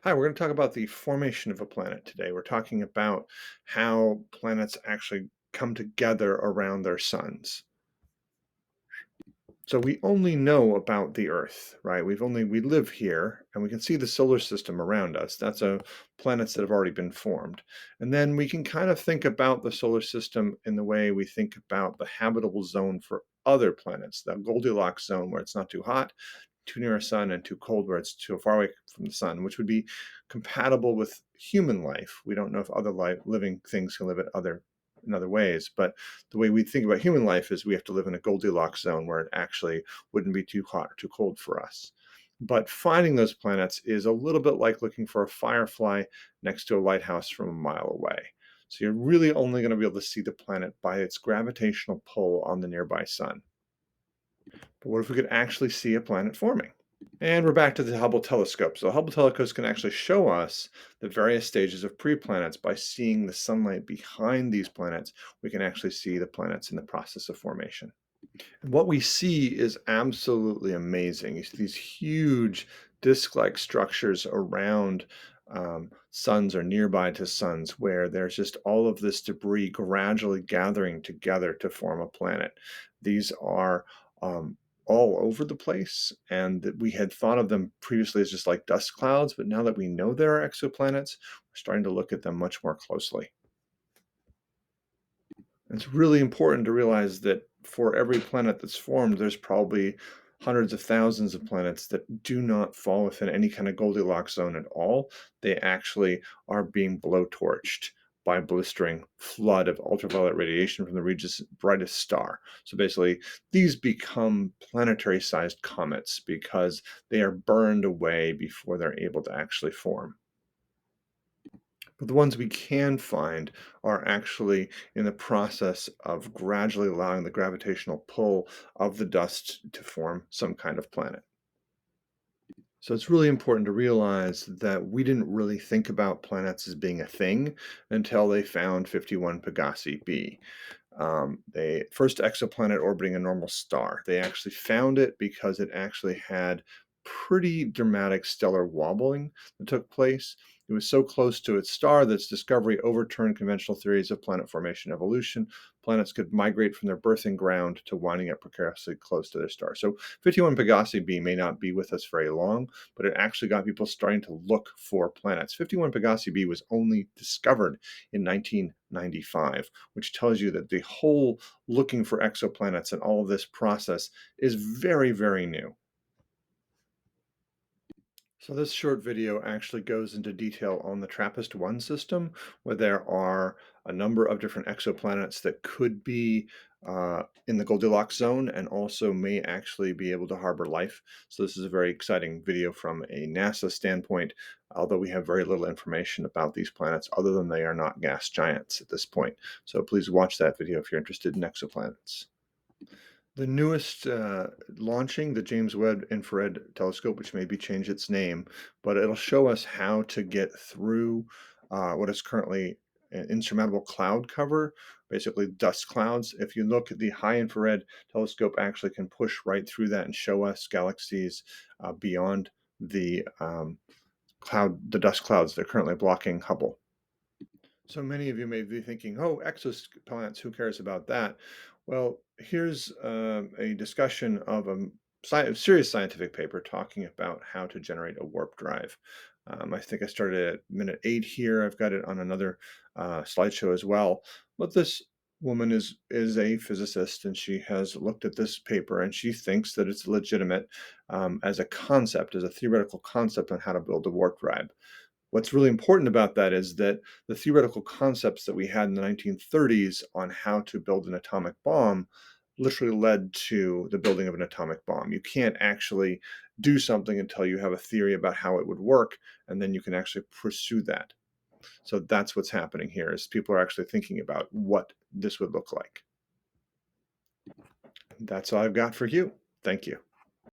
Hi, we're going to talk about the formation of a planet today. We're talking about how planets actually come together around their suns. So we only know about the Earth, right? We live here and we can see the solar system around us. That's planets that have already been formed. And then we can kind of think about the solar system in the way we think about the habitable zone for other planets, the Goldilocks zone where it's not too hot, too near a sun, and too cold where it's too far away from the sun, which would be compatible with human life. We don't know if other living things can live in other ways, but the way we think about human life is we have to live in a Goldilocks zone where it actually wouldn't be too hot or too cold for us. But finding those planets is a little bit like looking for a firefly next to a lighthouse from a mile away. So you're really only going to be able to see the planet by its gravitational pull on the nearby sun. But what if we could actually see a planet forming? And we're back to the Hubble telescope. So the Hubble telescope can actually show us the various stages of pre-planets by seeing the sunlight behind these planets. We can actually see the planets in the process of formation. And what we see is absolutely amazing. You see these huge disk-like structures around suns or nearby to suns where there's just all of this debris gradually gathering together to form a planet. These are um, all over the place, and that we had thought of them previously as just like dust clouds, but now that we know there are exoplanets, we're starting to look at them much more closely. It's really important to realize that for every planet that's formed, there's probably hundreds of thousands of planets that do not fall within any kind of Goldilocks zone at all. They actually are being blowtorched by a blistering flood of ultraviolet radiation from the region's brightest star. So basically, these become planetary sized comets because they are burned away before they're able to actually form. But the ones we can find are actually in the process of gradually allowing the gravitational pull of the dust to form some kind of planet. So it's really important to realize that we didn't really think about planets as being a thing until they found 51 Pegasi b. They first exoplanet orbiting a normal star. They actually found it because it actually had pretty dramatic stellar wobbling that took place. It was so close to its star that its discovery overturned conventional theories of planet formation evolution. Planets could migrate from their birthing ground to winding up precariously close to their star. So 51 Pegasi b may not be with us very long, but it actually got people starting to look for planets. 51 Pegasi b was only discovered in 1995, which tells you that the whole looking for exoplanets and all of this process is very, very new. So this short video actually goes into detail on the TRAPPIST-1 system, where there are a number of different exoplanets that could be in the Goldilocks zone and also may actually be able to harbor life. So this is a very exciting video from a NASA standpoint, although we have very little information about these planets other than they are not gas giants at this point. So please watch that video if you're interested in exoplanets. The newest launching, the James Webb Infrared Telescope, which maybe changed its name, but it'll show us how to get through what is currently an insurmountable cloud cover, basically dust clouds. If you look at the high infrared telescope, actually can push right through that and show us galaxies beyond the dust clouds that are currently blocking Hubble. So many of you may be thinking, oh, exoplanets, who cares about that? Well, here's a discussion of a serious scientific paper talking about how to generate a warp drive. I think I started at minute 8 here. I've got it on another slideshow as well. But this woman is a physicist, and she has looked at this paper, and she thinks that it's legitimate as a concept, as a theoretical concept on how to build a warp drive. What's really important about that is that the theoretical concepts that we had in the 1930s on how to build an atomic bomb literally led to the building of an atomic bomb. You can't actually do something until you have a theory about how it would work, and then you can actually pursue that. So that's what's happening here is people are actually thinking about what this would look like. That's all I've got for you. Thank you.